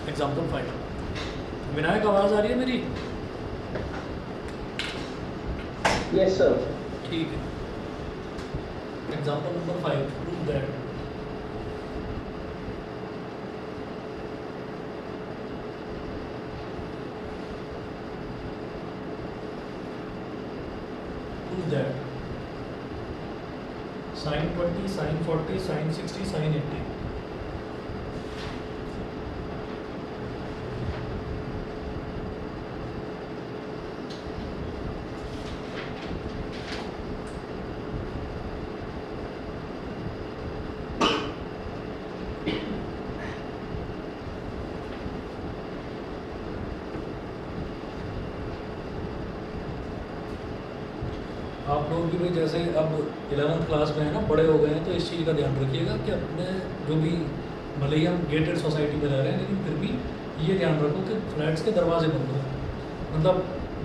Example 5। Vinayak, आवाज़ आ रही है मेरी? Yes, sir. ठीक है। Example number 5, prove that sin 20, sin 40, sin 60, sin 80। आप लोग भी जैसे अब 11th क्लास में है ना, बड़े हो गए हैं, तो इस चीज़ का ध्यान रखिएगा कि अपने जो भी, भले ही हम गेटेड सोसाइटी में रह रहे हैं, लेकिन फिर भी ये ध्यान रखो कि फ्लैट्स के दरवाजे बंद हो। मतलब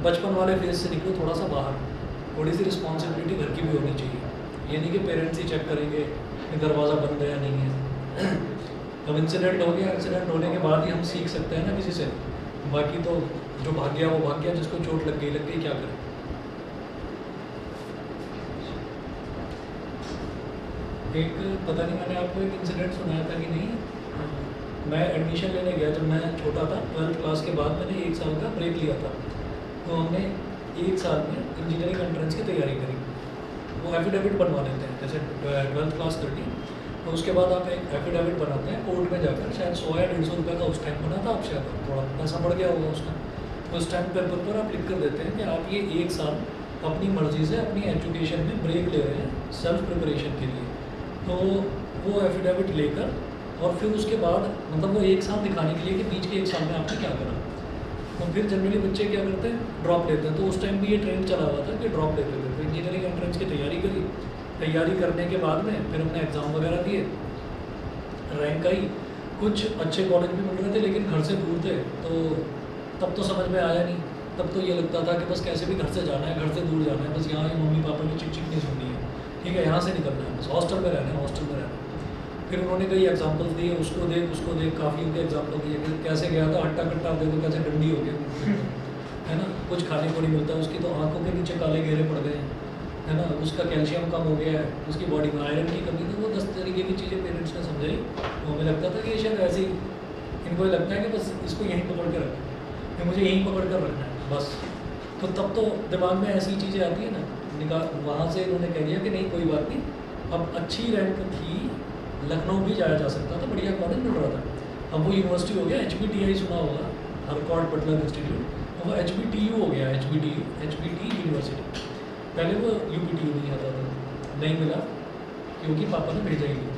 बचपन वाले फेज से निकलो थोड़ा सा बाहर, थोड़ी सी रिस्पॉन्सिबिलिटी घर की भी होनी चाहिए। ये नहीं कि पेरेंट्स ही चेक करेंगे कि दरवाज़ा बंद है या नहीं है। अब इंसिडेंट हो गया, इंसिडेंट होने के बाद ही हम सीख सकते हैं ना किसी से। बाकी तो जो भाग गया वो भाग गया, जिसको चोट लग गई क्या करें। एक पता नहीं मैंने आपको एक इंसिडेंट सुनाया था कि नहीं, मैं एडमिशन लेने गया जब मैं छोटा था, 12th क्लास के बाद मैंने 1 साल का ब्रेक लिया था। तो हमने 1 साल में इंजीनियरिंग एंट्रेंस की तैयारी करी। वो एफिडेविट बनवा लेते हैं, जैसे 12th क्लास कर ली तो उसके बाद आप एक एफिडेविट बनाते हैं कोर्ट में जाकर। शायद 100 या 150 रुपये का उस टाइम बना था, अब शायद थोड़ा पैसा बढ़ गया होगा उसका। तो उस टाइम पेपर पर आप लिख कर देते हैं कि आप ये 1 साल अपनी मर्ज़ी से अपनी एजुकेशन में ब्रेक ले रहे हैं सेल्फ प्रिपरेशन के लिए। तो वो एफिडेविट लेकर और फिर उसके बाद मतलब वो 1 साल दिखाने के लिए कि बीच के 1 साल में आपने क्या करा। तो फिर जनरली बच्चे क्या करते हैं, ड्रॉप लेते हैं। तो उस टाइम भी ये ट्रेंड चला हुआ था कि ड्रॉप लेते थे। तो इंजीनियरिंग एंट्रेंस की तैयारी करी, तैयारी करने के बाद में फिर हमने एग्ज़ाम वगैरह दिए, रैंक आई। कुछ अच्छे कॉलेज भी मिल रहे थे लेकिन घर से दूर थे, तो तब तो समझ में आया नहीं। तब तो ये लगता था कि बस कैसे भी घर से जाना है, घर से दूर जाना है, बस यहाँ ही मम्मी पापा की चिक चिक नहीं सुननी है, ठीक है, यहाँ से निकलना है, बस हॉस्टल में रहना है, हॉस्टल में रहना है। फिर उन्होंने कई एग्जांपल्स दिए, उसको देख काफ़ी उनके एग्जांपल दिए कि कैसे गया था हट्टा कट्टा, देखो कैसे डंडी हो गया है ना, कुछ खाने को नहीं मिलता, उसकी तो आंखों के नीचे काले घेरे पड़ गए हैं, है ना, उसका कैल्शियम कम हो गया है, उसकी बॉडी में आयरन की कमी। तो वो 10 तरीके की चीज़ें पेरेंट्स ने समझाई। तो हमें लगता था कि शायद ऐसे ही इनको लगता है कि बस इसको यहीं पकड़ के रखें, कि मुझे यहीं पकड़ कर रखना है बस। तो तब तो दिमाग में ऐसी चीज़ें आती है ना, वहाँ से इन्होंने कह दिया कि नहीं कोई बात नहीं, अब अच्छी रैंक थी, लखनऊ भी जाया जा सकता था, बढ़िया कॉलेज मिल रहा था। अब वो यूनिवर्सिटी हो गया, HBTI सुना होगा, हरकॉट बटलर इंस्टीट्यूट, वो HBTU हो गया, HBT यूनिवर्सिटी। पहले वो UPTU नहीं आता था, नहीं मिला क्योंकि पापा ने भेजा ही नहीं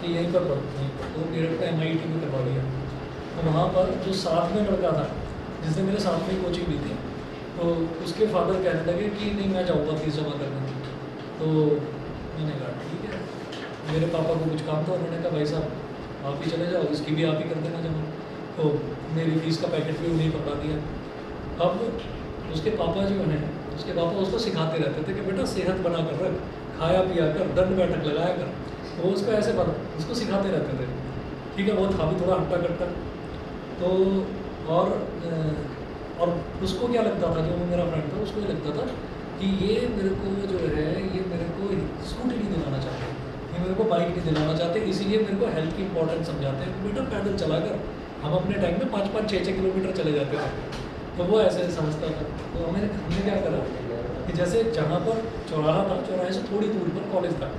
कि यहीं पर पढ़, तो मेरे को MIT में करवा दिया। तो वहाँ पर जो साथ में लड़का था जिसने मेरे साथ में कोचिंग ली थी, तो उसके फादर कहने लगे कि नहीं मैं जाऊँगा फीस जमा करने। तो मैंने कहा ठीक है, मेरे पापा को कुछ काम था, उन्होंने कहा भाई साहब आप ही चले जाओ, इसकी भी आप ही कर देना जमा। तो मेरी फ़ीस का पैकेट भी उन्हें पकड़ा दिया। अब उसके पापा जो हैं, उसके पापा उसको सिखाते रहते थे कि बेटा सेहत बना कर रख, खाया पिया कर, दंड बैठक लगाया कर। वो उसको ऐसे उसको सिखाते रहते थे, ठीक है। वो था भी थोड़ा हट्टा कट्टा। तो और उसको क्या लगता था, जो मेरा फ्रेंड था, उसको ये लगता था कि ये मेरे को जो है, ये मेरे को स्कूटी नहीं दिलाना चाहते, ये मेरे को बाइक नहीं दिलाना चाहते, इसीलिए मेरे को हेल्थ की इंपॉर्टेंस समझाते हैं। बेटा पैदल चला कर, हम अपने टाइम में 5-5, 6-6 किलोमीटर चले जाते थे। तो वो ऐसे समझता था। तो हमने क्या करा कि जैसे जहाँ पर चौराहा था, चौराहे से थोड़ी दूर पर कॉलेज था,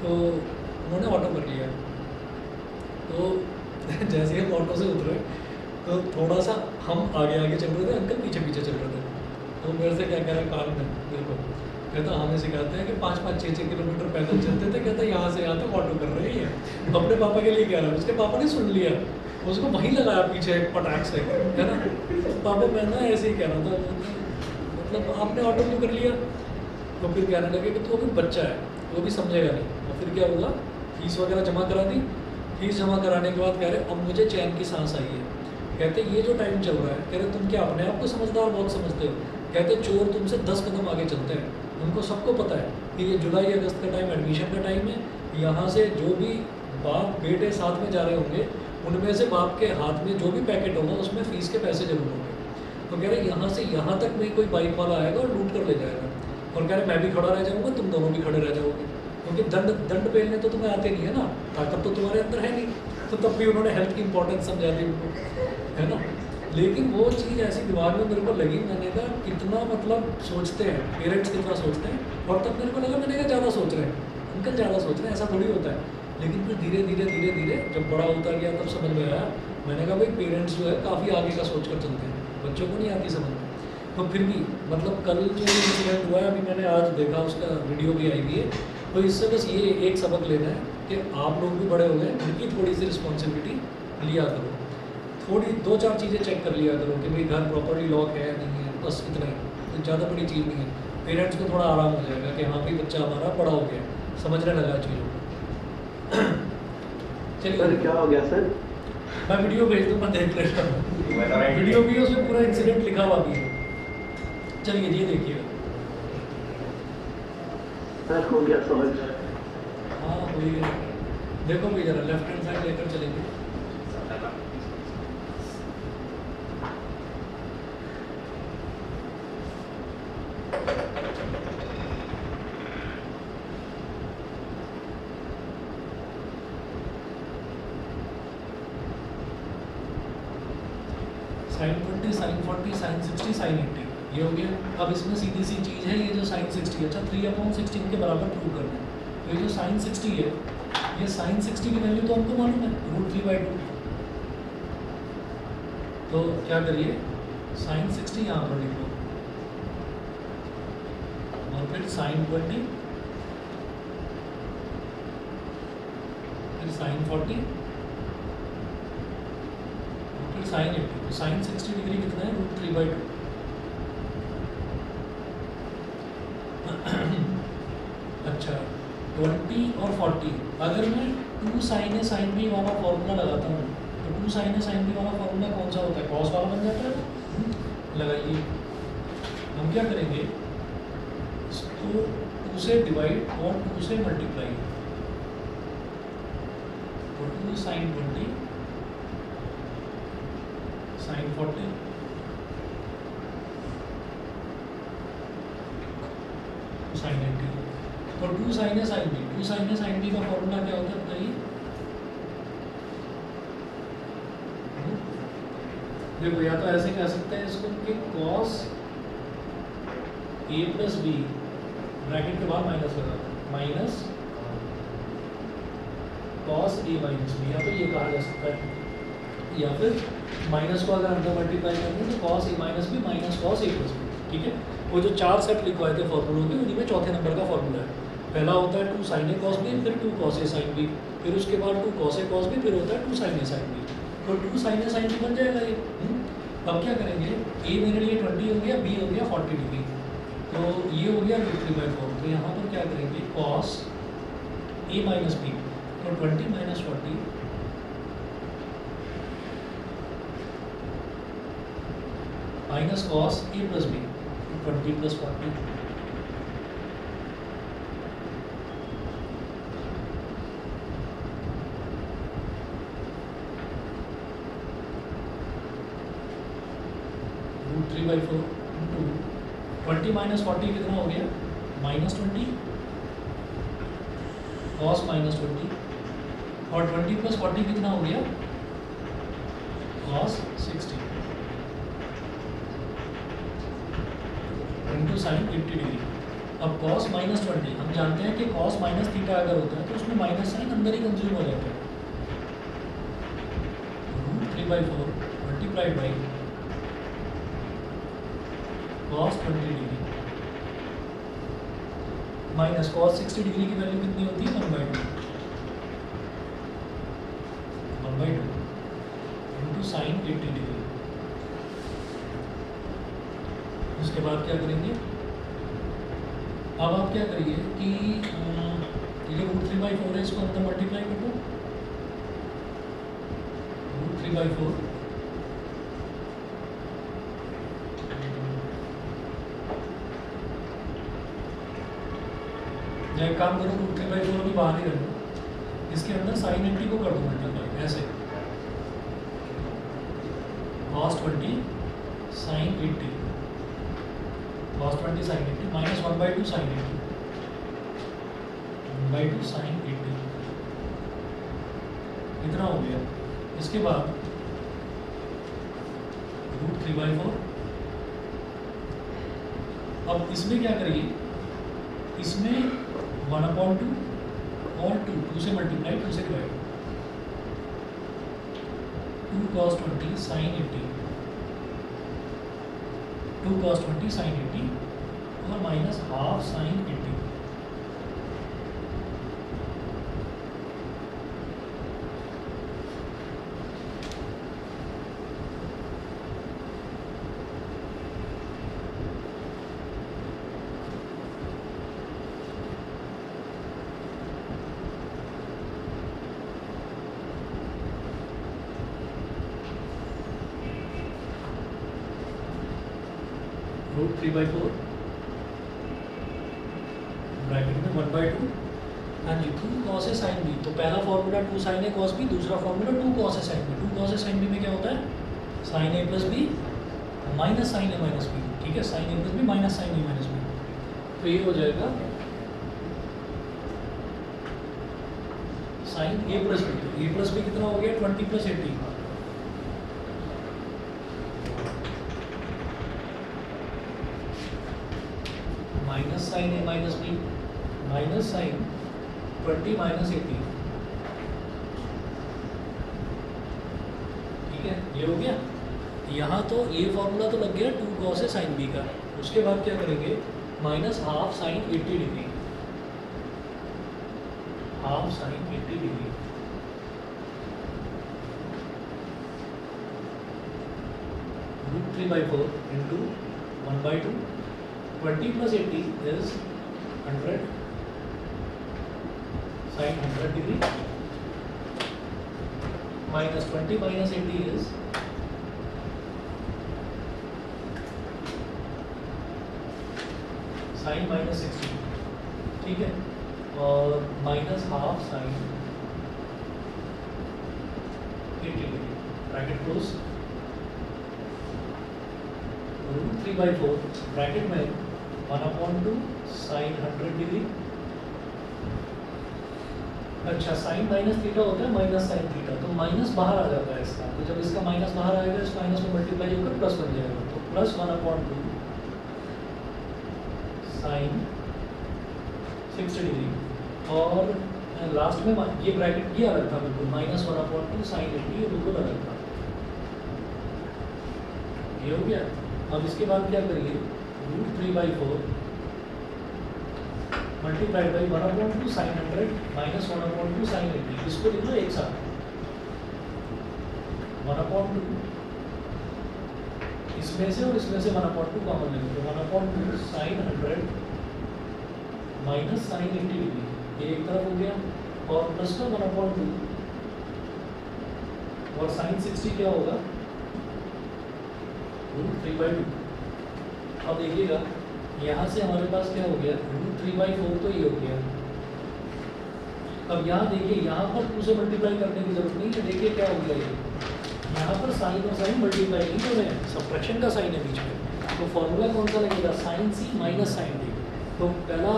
तो उन्होंने ऑटो कर लिया। तो जैसे हम ऑटो से उतरे तो थोड़ा सा हम आगे आगे चल रहे थे, अंकल पीछे पीछे चल रहे थे। तो मेरे से क्या कह रहा है, कार में देखो, कहता हमें सिखाते हैं कि 5-5, 6-6 किलोमीटर पैदल चलते थे, कहता यहाँ से यहाँ तक ऑटो कर रहे हैं। अपने पापा के लिए कह रहा है, उसके पापा ने सुन लिया, उसको वहीं लगाया पीछे पटाख से, है ना। पापा मैं ना ऐसे ही कह रहा था, मतलब आपने ऑटो क्यों कर लिया। तो फिर कहने लगे कि तू अभी बच्चा है, वो भी समझेगा नहीं। और फिर क्या हुआ, फीस वगैरह जमा करा दी। फीस जमा कराने के बाद कह रहे अब मुझे चैन की सांस आई है। कहते ये जो टाइम चल रहा है, कह रहे तुम क्या अपने आप को समझदार बहुत समझते हो। कहते चोर तुमसे 10 कदम आगे चलते हैं, उनको सबको पता है कि ये जुलाई अगस्त का टाइम एडमिशन का टाइम है, यहाँ से जो भी बाप बेटे साथ में जा रहे होंगे, उनमें से बाप के हाथ में जो भी पैकेट होगा उसमें फीस के पैसे जरूर होंगे। तो कह रहे यहाँ से यहाँ तक में कोई बाइक वाला आएगा और लूट कर ले जाएगा, और कह रहे मैं भी खड़ा रह जाऊँगा, तुम दोनों भी खड़े रह जाओगे, क्योंकि दंड पेलने तो तुम्हें आते नहीं है ना, ताकत तो तुम्हारे अंदर है नहीं। तो तब भी उन्होंने हेल्थ की इंपॉर्टेंस समझा दी उनको, है ना। लेकिन वो चीज़ ऐसी दिमाग में मेरे को लगी, मैंने कहा कितना मतलब सोचते हैं पेरेंट्स, कितना सोचते हैं। और तब मेरे को लगा, मैंने कहा ज़्यादा सोच रहे हैं अंकल, ज़्यादा सोच रहे हैं, ऐसा थोड़ी होता है। लेकिन फिर धीरे धीरे धीरे धीरे जब बड़ा होता गया तब समझ में आया। मैंने कहा भाई पेरेंट्स जो है काफ़ी आगे का सोच कर चलते हैं, बच्चों को नहीं आती समझ में। तो फिर भी मतलब कल जो इंसिडेंट हुआ है, अभी मैंने आज देखा, उसका वीडियो भी आई हुई है। तो इससे बस ये एक सबक लेना है कि आप लोग भी बड़े हो गए, उनकी थोड़ी सी रिस्पॉन्सिबिलिटी लिया करो, थोड़ी 2-4 चीज़ें चेक कर लिया करो कि भाई घर प्रॉपर्ली लॉक है नहीं है, बस इतना ही, तो ज़्यादा बड़ी चीज़ नहीं है। पेरेंट्स को थोड़ा आराम हो जाएगा कि हाँ भाई बच्चा हमारा बड़ा हो गया, समझने लगा चीज़ों को। सर चलिए क्या हो गया सर? मैं वीडियो भेज दूँ, मैं देख लेता हूँ, वीडियो भी उसमें पूरा इंसिडेंट लिखा हुआ भी है। चलिए ये देखिएगा। सर हो गया समझ। हाँ हो ही गया। देखो भाई जरा लेफ्ट हैंड साइड लेकर चलेंगे। साइन 20, साइन 40, साइन 60, साइन 80, ये हो गया। अब इसमें सीधी सी चीज़ है, ये जो साइन 60, अच्छा 3/16 के बराबर प्रूव करना है। तो ये जो साइन 60 है, ये साइन 60 की वैल्यू तो हमको मालूम है, √3/2। तो क्या करिए, साइन 60 यहाँ पर लिख लो, और फिर साइन 20, फिर साइन 40, फिर साइन 80। तो साइन 60 डिग्री कितना है, √3/2। अच्छा 20 और 40, अगर मैं 2 sin A sin B वाला फॉर्मूला लगाता हूँ, तो 2 sin A sin B वाला फॉर्मूला कौन सा होता है, कॉस वाला बन जाता है ना। लगाइए, हम क्या करेंगे, इसको 2 से डिवाइड और 2 से मल्टीप्लाई, तो 2 sin 20 साइन 40 साइन 80, और 2 sin A sin B, 2 sin A sin B का फॉर्मूला क्या होता है बताइए। देखो या तो ऐसे कह सकते हैं इसको कि cos A plus B bracket के बाद माइनस लगा, minus cos A minus B, या तो ये कहा जा सकता है, या फिर माइनस को अगर अंदर मल्टीप्लाई करेंगे तो cos A minus B minus cos A plus B, ठीक है। वो जो 4 सेट लिखवाए थे फॉर्मूलों के, उन्हीं में चौथे नंबर का फॉर्मूला है। पहला होता है 2 sin A cos B, फिर 2 cos A sin B, फिर उसके बाद 2 cos A cos B, फिर होता है 2 sin A sin B। तो 2 sin A sin B बन जाएगा ये। अब क्या करेंगे, A मेरे लिए 20 हो गया, B हो गया 40 डिग्री, तो ये हो गया √3/4। तो यहाँ पर क्या करेंगे, cos A माइनस B, तो 20 minus 40 minus cos A plus B, 20 plus 40, √3/4 into 20 minus 40 कितना हो गया, -20, cos -20, और 20 प्लस 40 कितना हो गया, cos 60, इंटू साइन 80 डिग्री। अब cos -20, हम जानते हैं कि cos माइनस थीटा अगर होता है तो उसमें माइनस साइन अंदर ही कंज्यूम हो जाता है। √3/4 multiplied by cos 20 degree minus cos 60 degree की वैल्यू कितनी होती है, 1/2 इंटू साइन 80 डिग्री। उसके बाद क्या करेंगे, अब आप क्या करिए कि ये √3/4 है, इसको अंदर मल्टीप्लाई कर दो, √3/4 या एक काम करो, √3/4 भी बाहर ही रखो, इसके अंदर साइन 80 को कर दो मल्टीप्लाई ऐसे, cos 20 sine 80, cos 20 sine 80 minus 1/2 sine 80, 1/2 sine 80, इतना हो गया। इसके बाद √3/4। अब इसमें क्या करिए, इसमें 1/2 और 2 से मल्टीप्लाई, 2 से divide, 2 cos 20 sine 80, 2 cos 20 sine 80 और माइनस हाफ साइन 80। √3/4 ब्रैकेट में 1/2। हाँ जी, 2 cos ए साइन बी। तो पहला फॉर्मूला 2 sin ए cos बी, दूसरा फॉर्मूला 2 cos ए साइन बी। 2 cos ए साइन बी में क्या होता है, sine A plus B minus sine A minus B. ठीक है, sine A plus B minus sine A minus B. तो ये हो जाएगा साइन ए प्लस बी। ए प्लस बी कितना हो गया, 20 + 80, minus sine A minus B minus sine 20 minus 80। ठीक है, ये हो गया। यहाँ तो ये फॉर्मूला तो लग गया 2 cos ए साइन बी का। उसके बाद क्या करेंगे, minus half sine 80 degree, half sine 80 degree, √3/4 into 1/2, 20 + 80 is 100 sin 100 degree, minus 20 minus 80 is sin minus 60। ठीक है, और minus half sine 80 degree, bracket close. √3/4 bracket में 1/2 साइन 100 डिग्री। अच्छा, साइन माइनस थीटा होता है माइनस साइन थीटा, तो minus बाहर आ जाता है इसका। तो जब इसका माइनस बाहर आएगा, इस माइनस में मल्टीप्लाई होकर प्लस बन जाएगा। तो प्लस 1/2 साइन 60 डिग्री। और लास्ट में ये ब्रैकेट ये अलग था बिल्कुल, माइनस 1/2 साइन 80, ये बिल्कुल अलग था। ये हो गया। अब इसके बाद क्या करिए, √3/4 multiplied by 1/2 sine 100 minus 1/2 sine 80। इसको लिख लो एक साथ, 1/2 इसमें से और इसमें से 1/2 कॉमन लेंगे, तो 1/2 साइन 100 माइनस साइन 80 डिग्री, ये एक तरफ हो गया। और प्लस का 1/2 और साइन 60 क्या होगा, √3/2। अब देखिएगा, यहाँ से हमारे पास क्या हो गया, √3/4 तो ये हो गया। अब यहाँ देखिए, यहाँ पर 2 से मल्टीप्लाई करने की जरूरत नहीं है। देखिए क्या हो गया, ये यहाँ पर साइन और साइन मल्टीप्लाई नहीं हो रहे हैं, सब्ट्रैक्शन का साइन है बीच में। तो फॉर्मूला कौन सा लगेगा, sign C minus sine D. तो पहला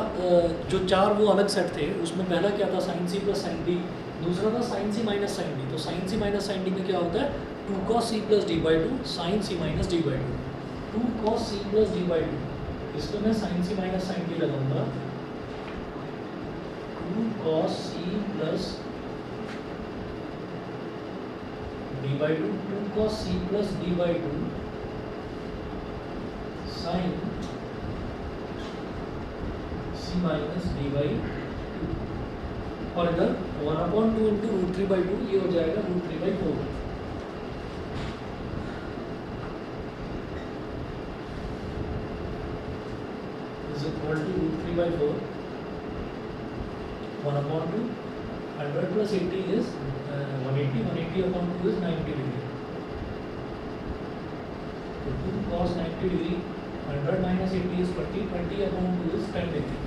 जो 4 वो अलग सेट थे, उसमें पहला क्या था, sine C plus sine D, दूसरा था sine C minus sine D. तो sine C minus sine D में क्या होता है, 2 cos c plus d/2 sine C minus d/2, 2 cos c plus d/2। इसको मैं sine C minus sine D लगाऊंगा, 2 cos c plus d/2, 2 cos c plus d/2 sine c minus d/2। और इधर 1/2 into √3/2, ये हो जाएगा √3/4। Is equal to √3/4, 1/2 100 plus 80 is 180, 180/2 is 90 degree. तो 2 cos 90 degree, 100 minus 80 is 20, 20/2 is 10 degree.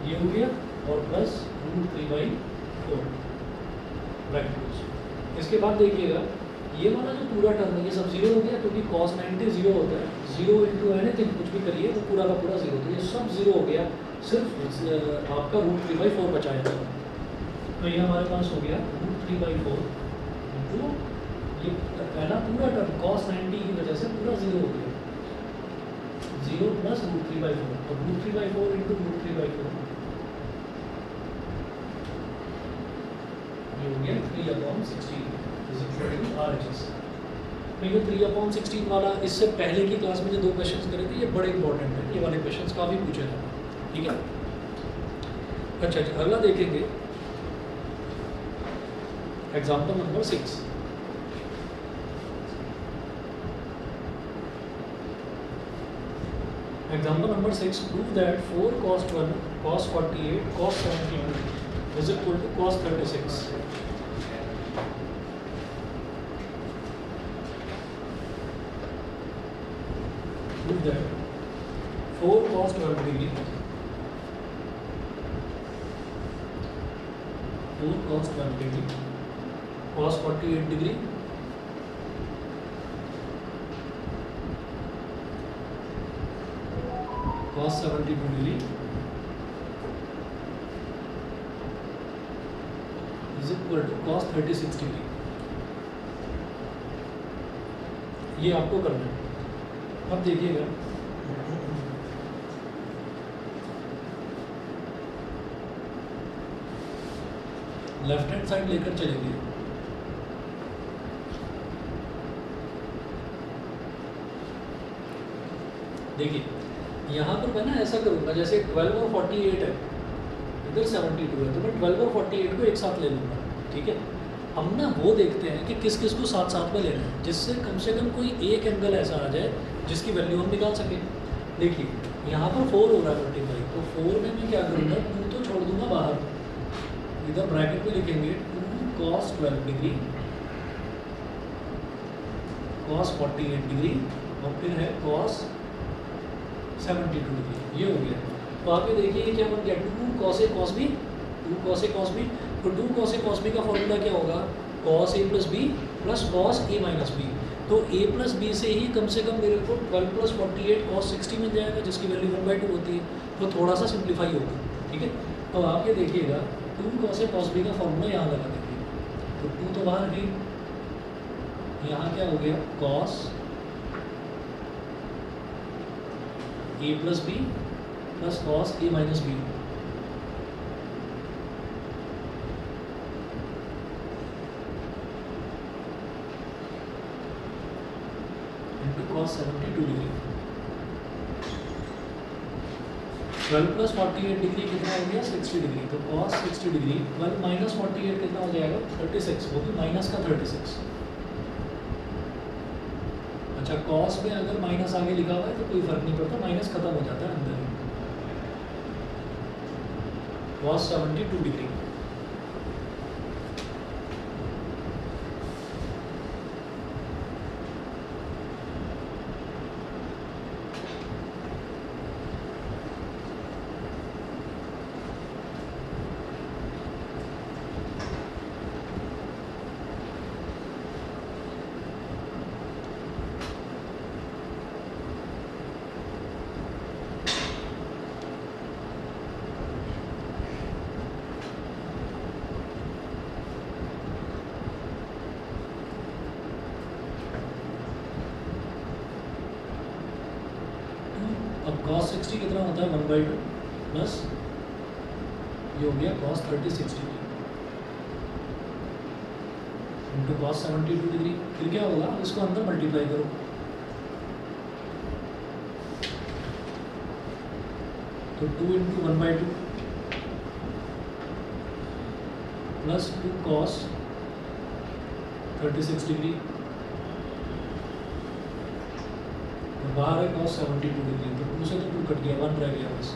ये हो गया और प्लस √3/4 ब्रैकेट क्लोज। इसके बाद देखिएगा ये वाला जो पूरा टर्म है ये सब जीरो हो गया क्योंकि cos 90 जीरो होता है, जीरो इंटू एनीथिंग कुछ भी करिए तो पूरा का पूरा जीरो, तो ये सब जीरो हो गया, सिर्फ आपका √3/4 बचाया। तो ये हमारे पास हो गया √3/4 इंटू ये पहला पूरा टर्म cos 90 की वजह से पूरा जीरो हो गया, जीरो प्लस √3/4 और √3/4 इंटू √3/4 ये हो गया 3/16 RHS। तो ये 3/16 वाला इससे पहले की क्लास में जो 2 क्वेश्चंस करे थे ये बड़े इंपॉर्टेंट है, ये वाले क्वेश्चंस काफ़ी पूछे जाते, ठीक है। अच्छा अगला देखेंगे example number 6। Example number 6, prove that 4 cos 12, cos 48, cos 72 is equal to cos 36. Prove that 4 cos 12 degree, 4 cos 12 degree, cos 48 degree, cos 72 degree is equal to cos 36 degree। ये आपको करना है। अब देखिएगा लेफ्ट हैंड साइड लेकर चलेंगे, देखिए यहाँ पर मैं ना ऐसा करूँगा जैसे 12 और 48 है, इधर 72 है, तो मैं 12 और 48 को एक साथ ले लूँगा, ठीक है। हम ना वो देखते हैं कि किस किस को साथ साथ में लेना है, जिससे कम से कम कोई एक एंगल ऐसा आ जाए जिसकी वैल्यू हम निकाल सकें। देखिए यहाँ पर 4 हो रहा है मल्टीप्लाई, तो 4 में मैं क्या करूँगा, 2 तो छोड़ दूंगा बाहर, इधर ब्रैकेट में लिखेंगे 2 cos 12 डिग्री cos 48 डिग्री और फिर है cos 72 डिग्री, ये हो गया। तो आप ये देखिए ये क्या बन गया, 2 cos A cos B, 2 cos A cos B। तो 2 cos A cos B का फॉर्मूला क्या होगा, cos A plus B plus cos A minus B। तो A प्लस B से ही कम से कम मेरे को 12 प्लस 48 cos 60 मिल जाएगा, जिसकी वैल्यू 1/2 होती है, तो थोड़ा सा सिंप्लीफाई होगा, ठीक है। तो आप ये देखिएगा 2 cos A cos B का फॉर्मूला यहाँ लगा देंगे, तो 2 तो बाहर गई, यहाँ क्या हो गया cos A plus B plus cos A minus B into cos 72 degree. 12 plus 48 degree कितना हो गया 60 डिग्री, तो cos 60 डिग्री 12 माइनस 48 कितना हो जाएगा 36, वो भी माइनस का 36। अच्छा cos में अगर माइनस आगे लिखा हुआ है तो कोई फर्क नहीं पड़ता, माइनस खत्म हो जाता है अंदर ही। cos 72 डिग्री अब cos 60 कितना होता है 1/2 प्लस ये हो गया cos 36 degree into cos 72 degree, फिर क्या होगा इसको अंदर मल्टीप्लाई करो, तो 2 इंटू 1/2 प्लस 2 cos 36 डिग्री, बाहर है cos 72 डिग्री, तो 2 से तो 2 कट गया, 1 रह गया बस।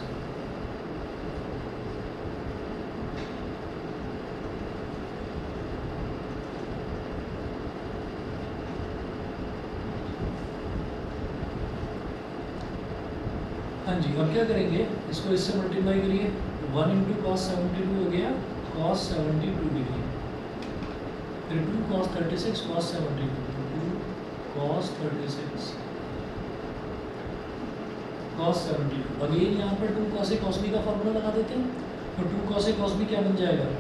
हाँ जी, अब क्या करेंगे, इसको इससे मल्टीप्लाई करिए, 1 इंटू कॉस 72 हो गया कॉस 72 डिग्री, फिर 2 cos 36 cos 72, 2 cos 36 cos 72। Again यहाँ पर 2 कॉस ए कॉस बी का फॉर्मूला लगा देते हैं, तो 2 कॉस ए कॉस बी क्या बन जाएगा,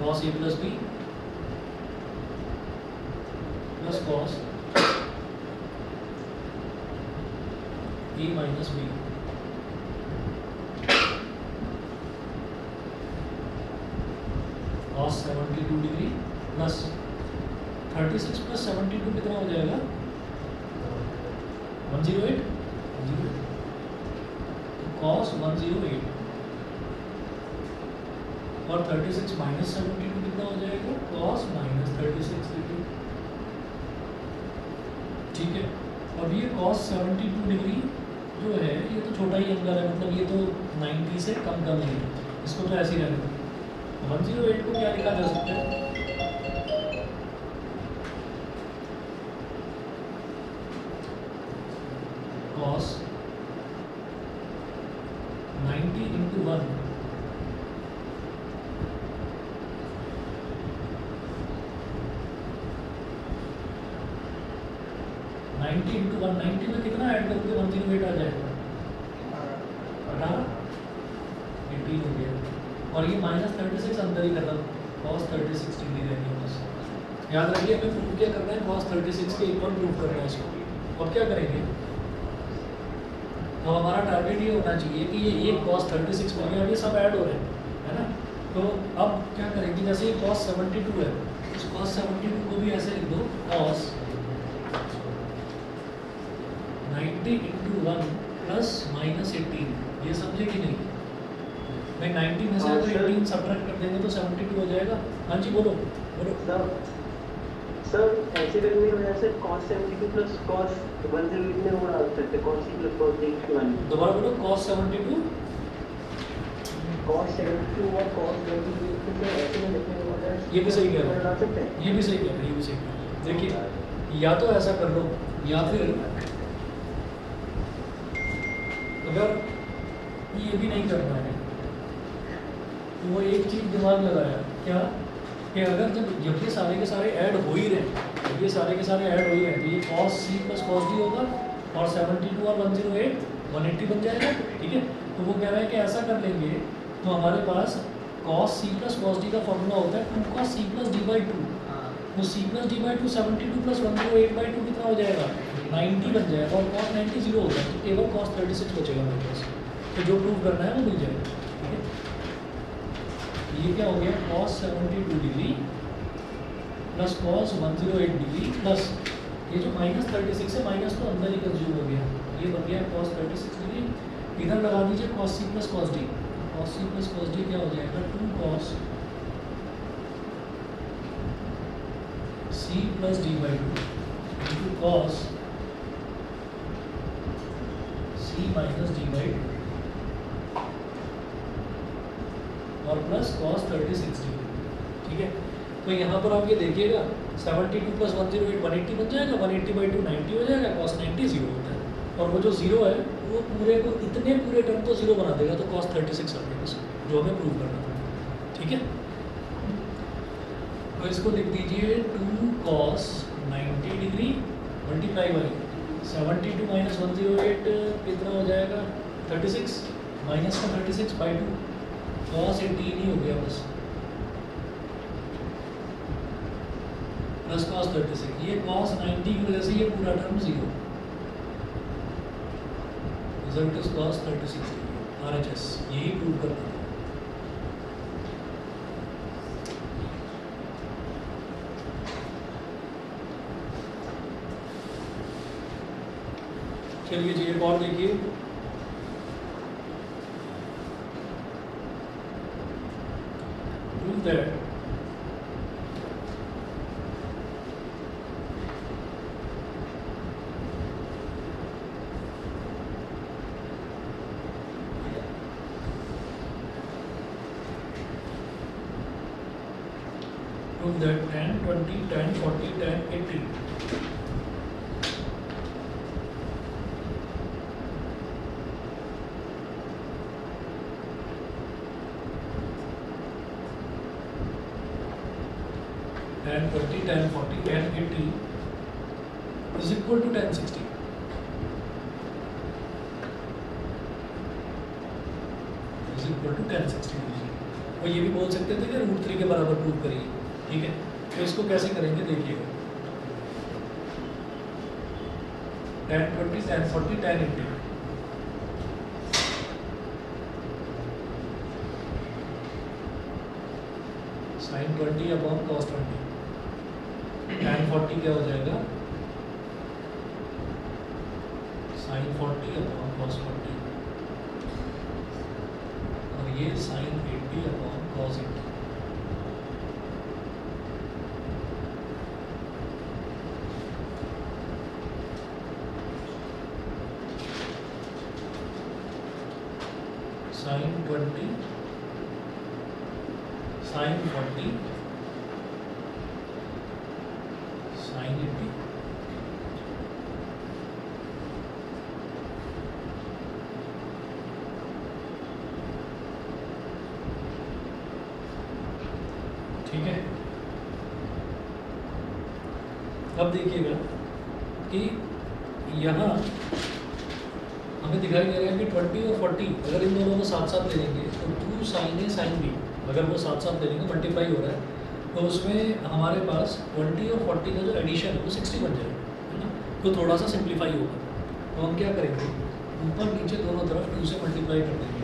cos a plus b plus cos a minus b cos 72 degree plus 36 plus 72 कितना हो जाएगा 108, cos 108 और 36 माइनस 72 कितना हो जाएगा cos माइनस 36 डिग्री। ठीक है, अब ये cos 72 डिग्री जो है ये तो छोटा ही एंगल है, मतलब ये तो 90 से कम का नहीं है, इसको तो ऐसे ही रहने दो। 108 को क्या लिखा जा सकता है, cos 90 इंटू 1 90 इंटू 190 में कितना ऐड करोगे 108 आ जाएगा 18 18 हो गया, और ये माइनस 36 अंदर ही खत्म, cos 36 डिग्री रहेगी बस। याद रखिए हमें प्रूव क्या करना है, cos 36 के इक्वल प्रूव करना है इसको। अब क्या करेंगे, अब हमारा टारगेट ये होना चाहिए कि ये एक cos 36 में गया, ये सब ऐड हो रहे हैं, है ना। तो अब क्या करेंगे, जैसे ये cos 72 है, इस cos 72 को भी ऐसे लिख दो cos 90 इंटू 1 प्लस माइनस 18, ये समझे कि नहीं। मैं 90 में से अगर 18 सब्ट्रैक्ट कर देंगे तो 72 हो जाएगा। हाँ जी बोलो बोलो। सर ऐसे करने की वजह से cos 72 प्लस cos 108 में वो डाल सकते हैं, cos c plus cos d की वैल्यू। दोबारा बोलो, cos 72 cos 72 और cos 108 में ऐसे में लिखने की वजह से ये भी सही कह रहे डाल सकते हैं। हो, ये भी सही कह रहे हो, ये भी सही कह रहे हो। देखिए या तो ऐसा कर लो, या फिर अगर ये भी नहीं करना है तो वो एक चीज़ दिमाग लगाया क्या, कि अगर जब ये सारे के सारे ऐड हो ही रहे, जब ये सारे के सारे ऐड हो ही रहे तो ये cos c plus cos d होगा, और 72 और 108 180 बन जाएगा। ठीक है, तो वो कह रहा है कि ऐसा कर लेंगे तो हमारे पास cos c plus cos d का फॉर्मूला होता है 2 cos c plus d by 2, तो c plus d by 2 72 plus 108 by 2 कितना हो जाएगा 90 बन जाएगा, और cos 90 0 होता है, तो केवल cos 36 बचेगा मेरे पास, तो जो प्रूव करना है वो मिल जाएगा। ठीक है, ये क्या हो गया cos 72 degree plus cos 108 degree plus ये जो माइनस 36 है, माइनस तो अंदर ही कंज्यूम हो गया, ये बन गया cos 36 डिग्री। इधर लगा दीजिए cos c plus cos d, cos c plus cos d क्या हो जाएगा 2 cos c plus d by 2 into cos c minus d by 2 और प्लस cos 36 डिग्री। ठीक है, तो यहाँ पर आप ये देखिएगा 72 प्लस 108 180 बन जाएगा, 180 बाई 2 90 हो जाएगा, cos 90 0 होता है, और वो जो 0 है वो पूरे को इतने पूरे टर्म को 0 बना देगा, तो cos 36 आ गया बस, जो हमें प्रूव करना था। ठीक है, तो इसको लिख दीजिए 2 cos 90 degree multiply by 72 minus 108 कितना हो जाएगा 36, माइनस का 36 बाई 2, cos 18 ही हो गया बस, प्लस cos 36, ये cos 90 की वजह से ये पूरा term 0, result is cos 36 RHS, यही प्रूव करना था। चलिए जी एक और देखिए, prove that prove that tan 20, tan 40, tan 80. Tan 20, tan 40, tan 80 is equal to tan 60. Is equal to tan 60 degree. और ये भी बोल सकते थे कि √3 के बराबर प्रूव करिए, ठीक है। तो इसको कैसे करेंगे देखिएगा, tan 20, tan 40, tan 80। sin 20 upon cos 20, tan 40 क्या हो जाएगा, sin 40 अपॉन cos 40, और ये sin 80 upon cos 80। sin 20, sin 40, sin 80, ठीक है। अब देखिएगा कि यहाँ हमें दिखाई दे रहा है कि 20 और 40 अगर इन दोनों को साथ साथ ले लेंगे तो 2 sin A sin B अगर वो साथ साथ ले लेंगे, मल्टीप्लाई हो रहा है, तो उसमें हमारे पास 20 और 40 का जो एडिशन है वो 60 बन जाएगा, है ना। तो थोड़ा सा सिंप्लीफाई होगा, तो हम क्या करेंगे, ऊपर नीचे दोनों तरफ 2 से मल्टीप्लाई कर देंगे।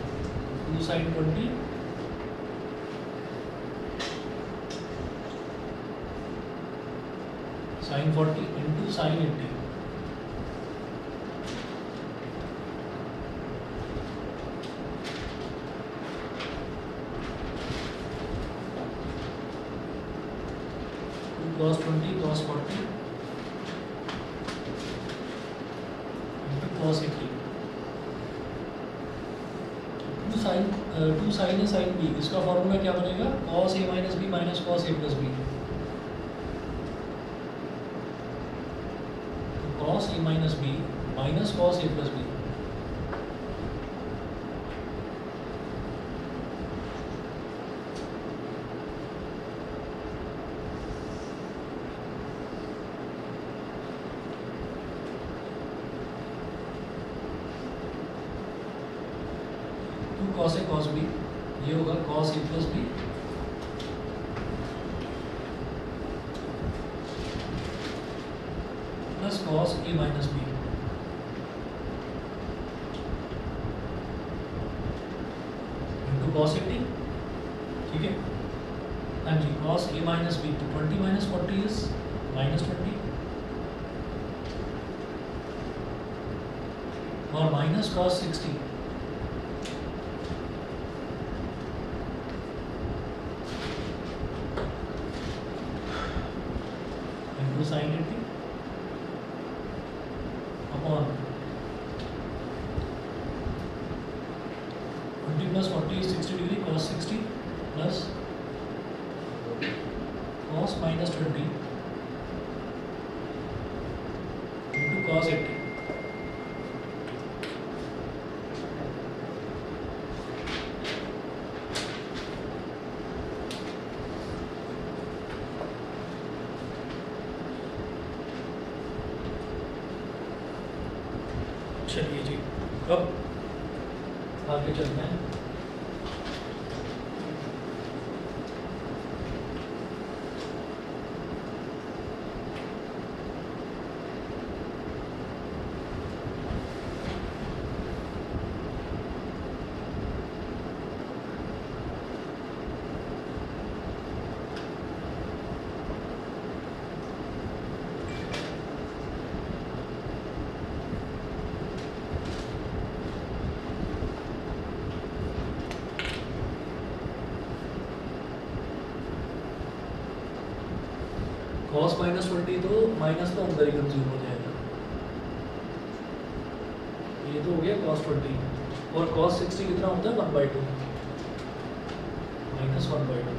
2 sin 20 sin 40 into sin 80, cos 20 cos 40 into cos 80, 2 sin A sin B, इसका फॉर्मूला क्या बनेगा, cos A minus B minus cos A plus B, तो cos A minus B minus cos A plus B, cos A cos B, ये होगा cos A plus B plus cos A minus B into cos 80, ठीक है। हाँ जी, cos A minus B, तो 20 minus 40 is minus 20 और minus cos 60 sin 80 upon 20 plus 40 is 60 degree, cos 60 plus cos minus 20 into cos 80। चलिए जी, अब आगे चलते हैं। cos माइनस 20 तो माइनस तो अंदर ही कंज्यूम हो जाएगा, ये तो हो गया cos 20 और cos 60 कितना होता है 1/2 माइनस 1/2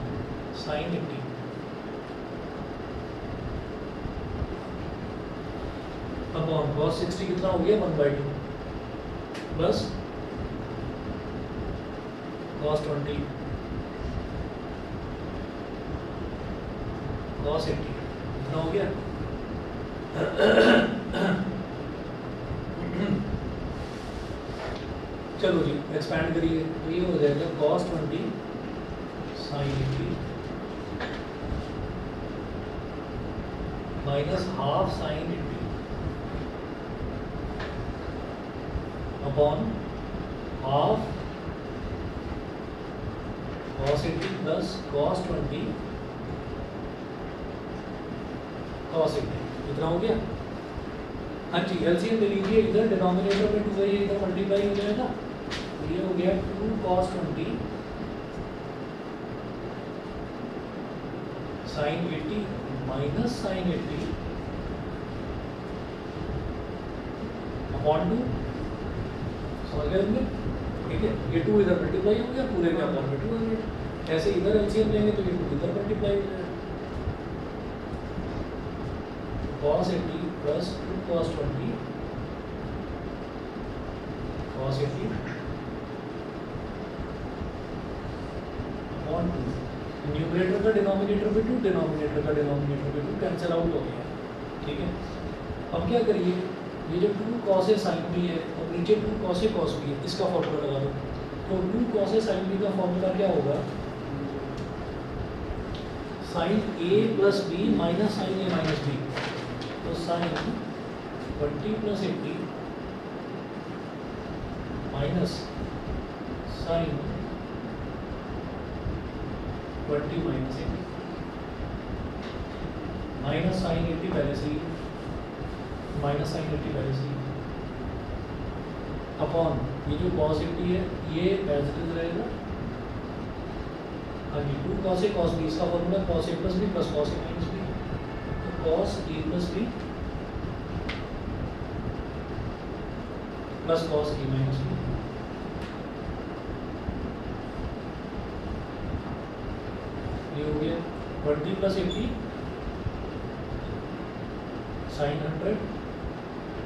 sin 80 अपॉन कॉस 60 कितना हो गया 1/2 प्लस कॉस 20 कॉस 80 कितना हो गया चलो जी एक्सपैंड करिए तो ये हो जाएगा cos 20 sine 80 minus half sine 80 upon half cos 80 plus cos 20 cos 80 कितना हो गया। हाँ जी एलसीएम ले लीजिए, इधर डिनोमिनेटर में 2 है, इधर मल्टीप्लाई हो जाएगा तो ये हो गया 2 cos 20 sine 80 minus sine 80 upon 2 समझ गए होंगे, ठीक है। ये 2 इधर मल्टीप्लाई हो गया, पूरे के अपॉन में 2 आ गया। ऐसे इधर एलसीएम लेंगे तो ये 2 इधर मल्टीप्लाई हो जाएगा। cos 80 plus 2 cos 20 cos 80 upon 2 numerator का डिनोमिनेटर पे 2 डिनोमिनेटर का डिनोमिनेटर पे 2 कैंसिल आउट हो गया, ठीक है। अब क्या करिए, ये जो 2 cos A sin B है और नीचे 2 cos A cos B है, इसका फॉर्मूला लगा दो। तो 2 cos A sin B का फॉर्मूला क्या होगा, sin A plus B minus sin A minus B, तो sin 20 plus 80 minus sin 20 minus 80 minus sin 80 पहले से ही माइनस साइन 80 पहले से अपॉन ये जो cos 80 है ये एज इट इज रहेगा। हाँ जी 2 cos A cos B, इसका formula cos A plus B plus cos A minus B, तो cos A plus B plus cos A minus B। ये हो गया 20 plus 80 sign 100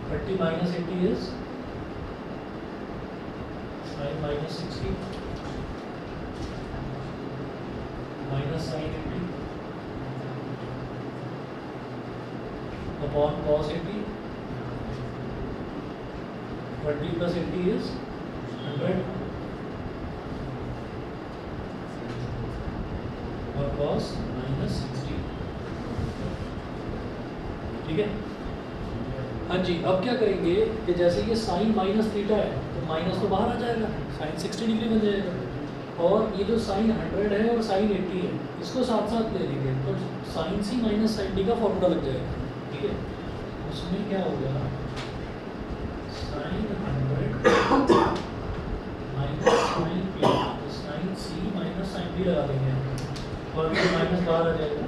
30 minus 80 is sin minus 60 minus sin 80 upon cos 80 20 plus 80 is 100 और cos minus 60, ठीक है। हाँ जी अब क्या करेंगे कि जैसे ये साइन माइनस थीटा है तो माइनस तो बाहर आ जाएगा, साइन 60 डिग्री बन जाएगा। और ये जो साइन 100 है और साइन 80 है इसको साथ साथ ले लेंगे तो sine C minus sine D का फॉर्मूला लग जाएगा, ठीक है। उसमें क्या होगा साइन 100 माइनस साइन बी, तो sine C minus sine B लगा देंगे और माइनस बाहर आ जाएगा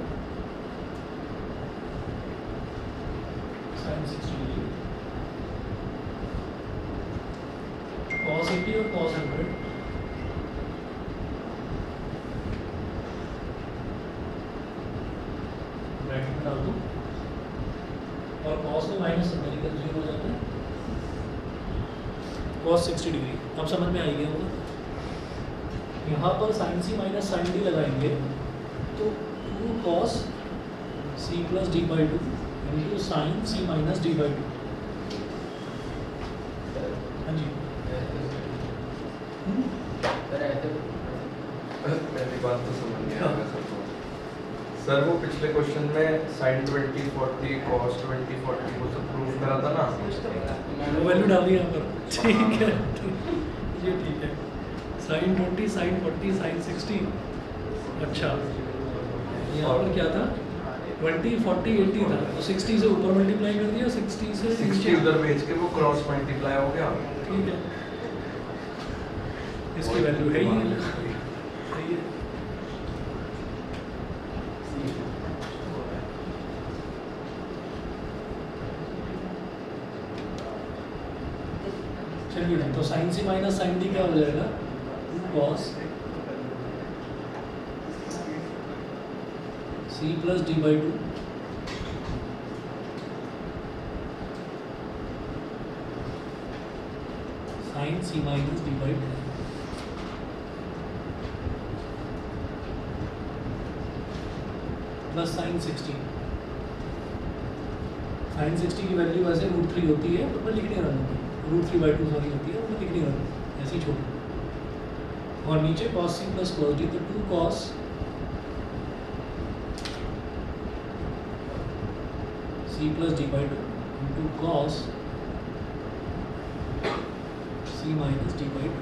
sin 60 डिग्री cos 80 और cos 100 ब्रैकेट में डाल दो और cos में माइनस अमेरिकन 0 हो जाता है cos 60 डिग्री। अब समझ में आएगी होगा, यहाँ पर sin c minus sin d लगाएंगे तो 2 cos c plus d by 2 into sine c minus d by 2। हाँ जी मेरी बात तो समझ नहीं आ रहा सर। वो पिछले क्वेश्चन में साइन 20 40 cos 20 40 वो सब प्रूव करा था ना, वैल्यू डाल दिया यहाँ पर, ठीक है ये ठीक है। साइन 20 साइन 40 साइन 60, अच्छा यहाँ पर क्या था 20 40 80 था तो 60 से ऊपर मल्टीप्लाई कर दिया, 60 से 60 उधर भेज के वो क्रॉस मल्टीप्लाई हो गया, ठीक है। इसकी वैल्यू है ही सही है। चलिए तो sine C minus sine D क्या हो जाएगा cos c plus D by 2 sine C minus D by two plus sine 60। Sine 60 की वैल्यू वैसे √3 होती है, तो मैं लिख नहीं रहा हूँ, √3/2 सॉरी होती है, मैं लिख नहीं रहा हूँ, ऐसे ही छोड़। और नीचे cos c plus cos d, तो 2 cos c plus d by two into cos c minus D by two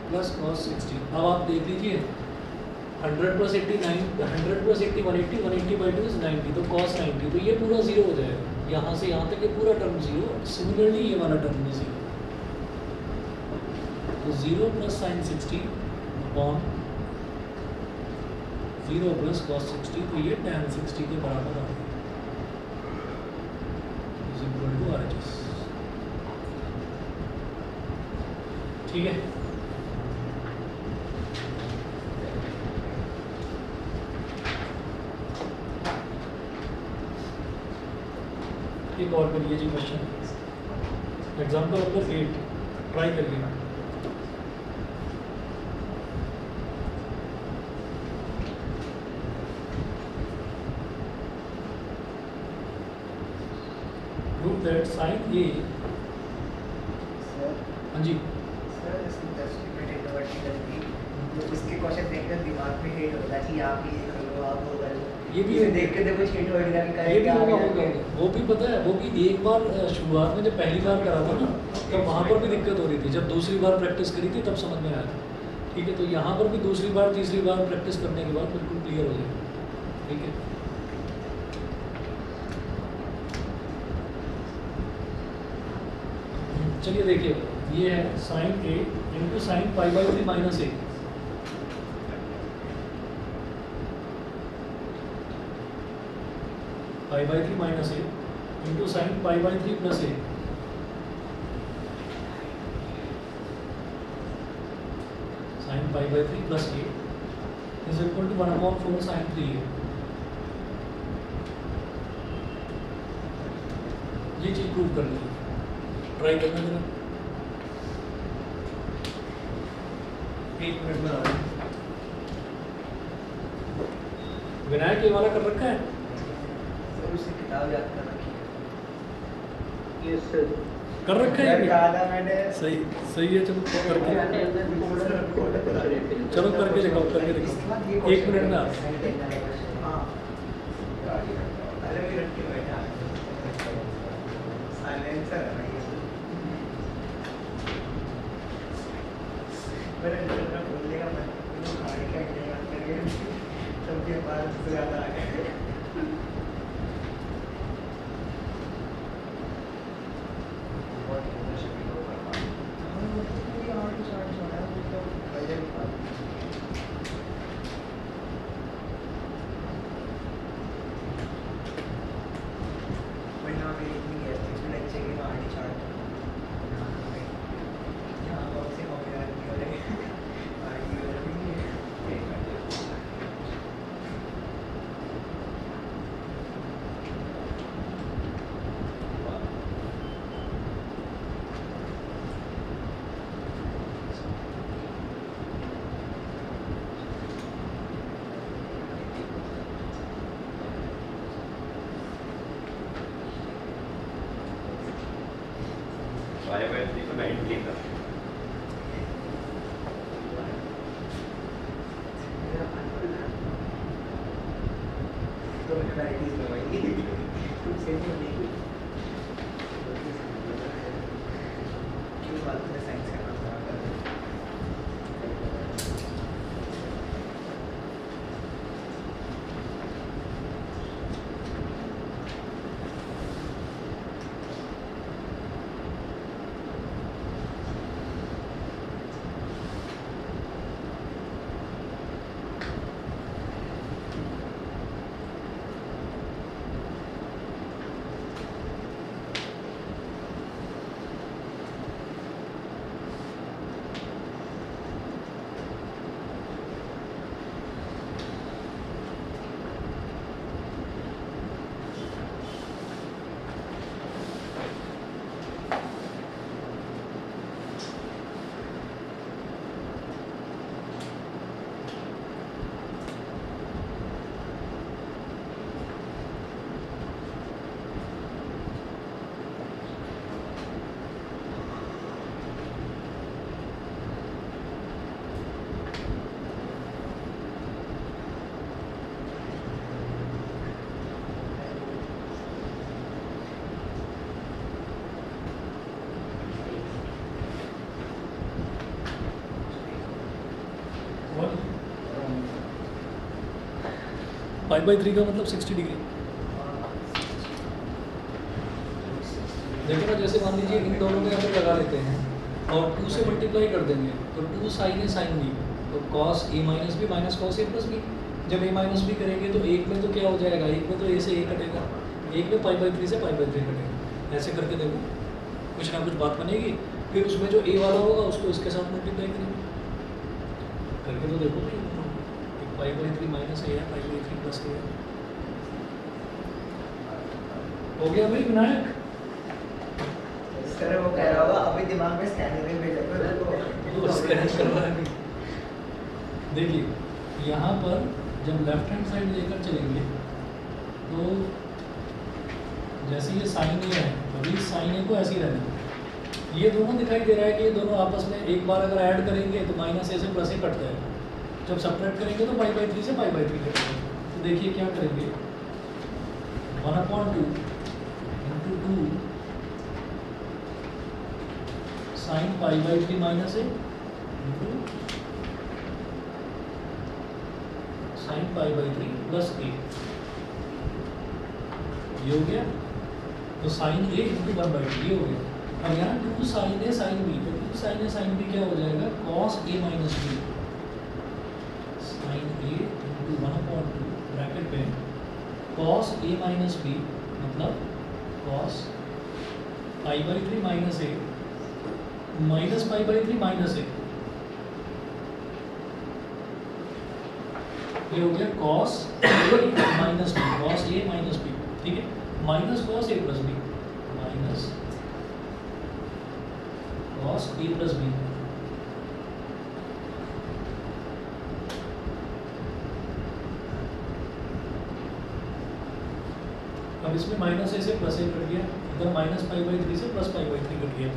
plus cos 60। अब आप देख लीजिए 100 प्लस 89, 100 प्लस 80 180, 180/2 इज 90, तो cos 90, तो ये पूरा जीरो हो जाएगा, यहाँ से यहाँ तक ये पूरा टर्म जीरो, सिमिलरली ये वाला टर्म भी जीरो, तो 0 plus sine 60 upon 0 plus cos 60, तो ये tan 60 के बराबर आ गया, इज इक्वल टू RHS। ठीक है, एक और करिए जी क्वेश्चन, एग्जाम्पल नंबर 8, ट्राई करिए। प्रूव दैट साइन ए, हाँ जी, उसके क्वेश्चन देखकर दिमाग में हिट होता है कि आप ये कर लो, आप वो कर लो, ये भी इसे देख के देखो हिट होएगा कि ये भी करेंगे होगा आगे होगा, वो भी पता है, वो भी एक बार शुरुआत में जब पहली बार करा था ना, तब वहाँ पर भी दिक्कत हो रही थी, जब दूसरी बार प्रैक्टिस करी थी तब समझ में आया था। ठीक है, तो यहाँ पर भी दूसरी बार तीसरी बार प्रैक्टिस करने के बाद बिल्कुल क्लियर हो जाएगा। ठीक है, चलिए देखिए, ये है sine A into sine π/3 minus A, π/3 minus A into sine π/3 plus A, sine π/3 plus A is equal to 1/4 sine 3a। ये चीज प्रूव कर लीजिए, ट्राई करना जरा, 1 मिनट में आ रहा है। विनायक ये वाला कर रखा है, सर उससे किताब याद कर रखी है। Yes sir. कर रखा है यार ये? कहा था मैंने, सही सही है, चलो करके, चलो करके दिखाओ, करके दिखाओ, 1 मिनट में आ रहा है। हाँ पहले भी रख के बैठा साइलेंसर है भाई ये। मैंने इंटरनेट बोल देगा मैं गाड़ी का इंतजार करके सबके पास ज़्यादा आ गए। बायोमेट्रिक को 90 का तो वैराइटीज में भाई कुछ सेम नहीं क्यों बात में साइंस का नाम खराब कर रहे हैं। वन पाई बाई 3 का मतलब 60 डिग्री। देखो ना, जैसे मान लीजिए इन दोनों में हम लगा लेते हैं और 2 से मल्टीप्लाई कर देंगे तो 2 साइन ए साइन बी, तो cos A minus B minus cos A plus B. जब ए माइनस बी करेंगे तो एक में तो क्या हो जाएगा, एक में तो ए से ए कटेगा, एक में पाई बाई 3 से पाई बाई 3 कटेगा। ऐसे करके देखो कुछ ना कुछ बात बनेगी, फिर उसमें जो ए वाला होगा उसको इसके साथ मल्टीप्लाई करेंगे करके, तो देखो भाई पाई बाई 3 माइनस ए है, पाई बाई 3 प्लस ए है। हो गया भाई विनायक? सर वो कह रहा होगा अभी दिमाग में स्कैनर भेजा वो स्कैन करवा है। देखिए यहाँ पर जब लेफ्ट हैंड साइड लेकर चलेंगे तो जैसे ये साइन ए है, अभी साइन ए को ऐसे ही रहना, ये दोनों दिखाई दे रहा है कि ये दोनों आपस में एक बार अगर ऐड करेंगे तो माइनस ए से प्लस ए कट जाएगा, जब सब्ट्रैक्ट करेंगे तो पाई बाई 3 से पाई बाई 3 कटेगा। तो देखिए क्या करेंगे, 1/2 into 2 sine pi by 3 minus A into sine pi by 3 plus A, ये हो गया। तो साइन ए इंटू 1/2 ये हो गया। अब यहाँ 2 साइन ए साइन बी, तो 2 साइन ए साइन बी क्या हो जाएगा, cos A minus B, sine A into 1/2 bracket पे कॉस ए माइनस बी मतलब cos pi by 3 minus A minus pi by 3 minus A, ये हो गया cos A minus B, cos A minus B, ठीक है, minus cos A plus B, minus cos A plus B. अब इसमें minus ए से plus ए cut गया, इधर माइनस पाई बाई 3 से प्लस पाई बाई 3 कट गया।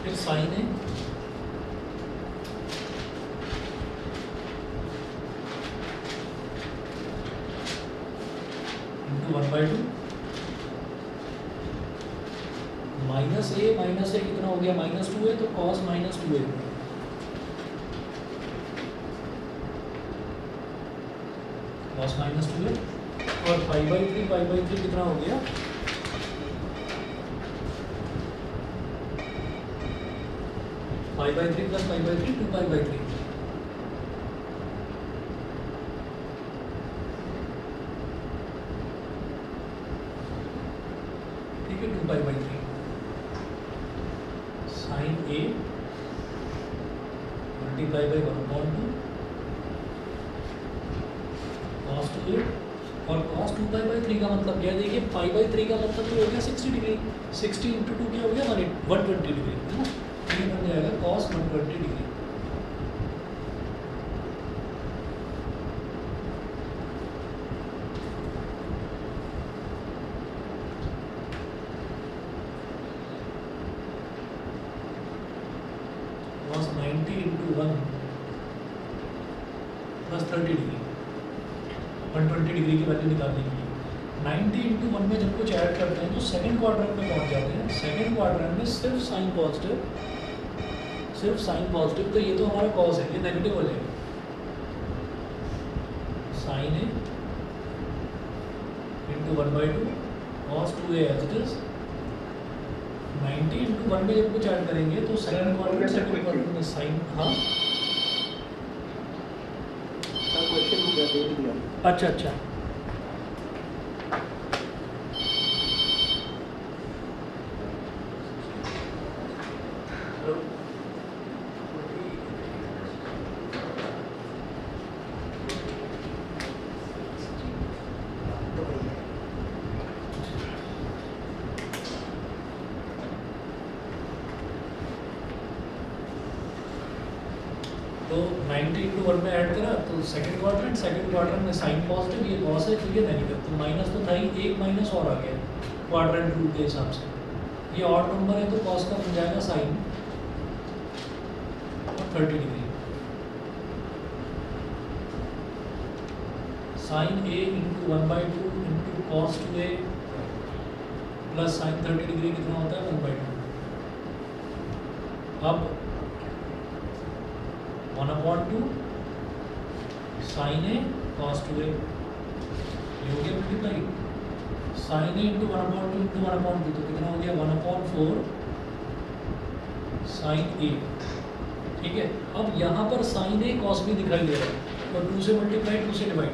फिर साइन है इंटू 1/2 माइनस ए कितना हो गया, -2 है, तो कॉस -2 है, कॉस -2 है। और पाई बाई 3 कितना हो गया, pi by 3 plus pi by 3 2 pi by 3, ठीक है, 2 pi by 3 sine A multiply by 1/2 cos 2 A, और कॉस 2 पाई बाई 3 का मतलब क्या है, देखिए पाई बाई 3 का मतलब तो हो गया 60 डिग्री, 60 इंटू 2 क्या हो गया, 120 डिग्री, है ना, ये बन जाएगा cos 120 degree. Cos 90 into 1 plus 30 degree, 120 degree की वैल्यू निकालने के लिए 90 इंटू 1 में जब कुछ ऐड करते हैं तो सेकंड क्वाड्रेंट में पहुंच जाते हैं। सेकंड क्वाड्रेंट में सिर्फ साइन पॉजिटिव, तो ये तो हमारा कॉस है, ये नेगेटिव हो जाएगा, sine A into 1/2 cos 2 A as it is. 90 into 1 में जब कुछ ऐड करेंगे तो सेकंड क्वाड्रेंट में साइन, हाँ क्वेश्चन हो गया, देख लिया। अच्छा तो 90 इंटू 1 में ऐड करा तो सेकंड क्वाड्रेंट में साइन पॉजिटिव, ये कॉस है, तो ये नेगेटिव, तो माइनस तो था ही, एक माइनस और आ गया, क्वाड्रेंट रूल के हिसाब से। ये ऑड नंबर है तो कॉस का बन जाएगा साइन और 30 degree. Sine A into 1/2 into cos 2a plus sine 30 degree कितना होता है 1/2। अब 1/2 साइन ए कॉस 2a ये हो गया multiply. Sign A into 1/2 into 1/2 तो कितना हो गया 1/4 साइन ए। ठीक है, अब यहाँ पर साइन ए कॉस भी दिखाई दे रहा है और 2 से मल्टीप्लाई 2 से डिवाइड।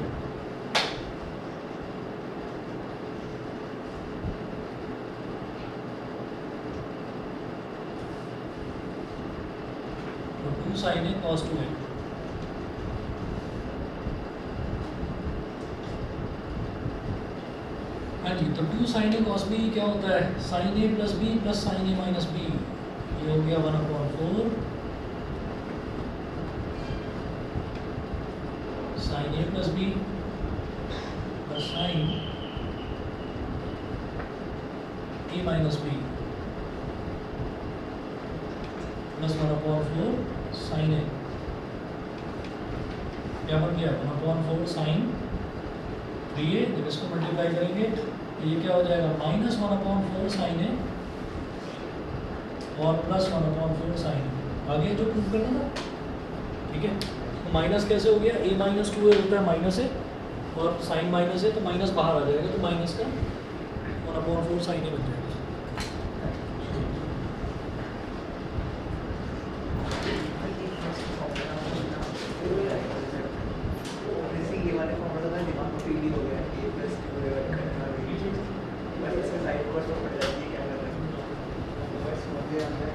तो 2 साइन ए कॉस 2a। हाँ जी, तो 2 साइन ए कॉस बी क्या होता है sine A plus B plus sign A minus B. ये हो गया 1/4 sign A plus B plus sign A minus B plus 1/4 sign ए। क्या बन गया 1/4 साइन 3a। जब इसको मल्टीप्लाई करेंगे तो ये क्या हो जाएगा माइनस 1/4 साइन ए और प्लस 1/4 साइन ए। आगे जो प्रूव करना था। ठीक है, तो माइनस कैसे हो गया a माइनस 2a होता है माइनस है और साइन माइनस है तो माइनस बाहर आ जाएगा तो माइनस का 1/4 साइन ए बन जाएगा। जैसे ये वाले फॉर्मूला का दिमाग में फील हो गया a प्लस बस इसमें साइड पर तो पड़ जाती है क्या कर रहे हैं बस मुझे अंदर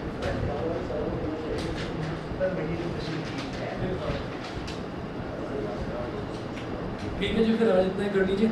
पर वही तो तस्वीर ठीक है जी, फिर आज इतना ही कर लीजिए।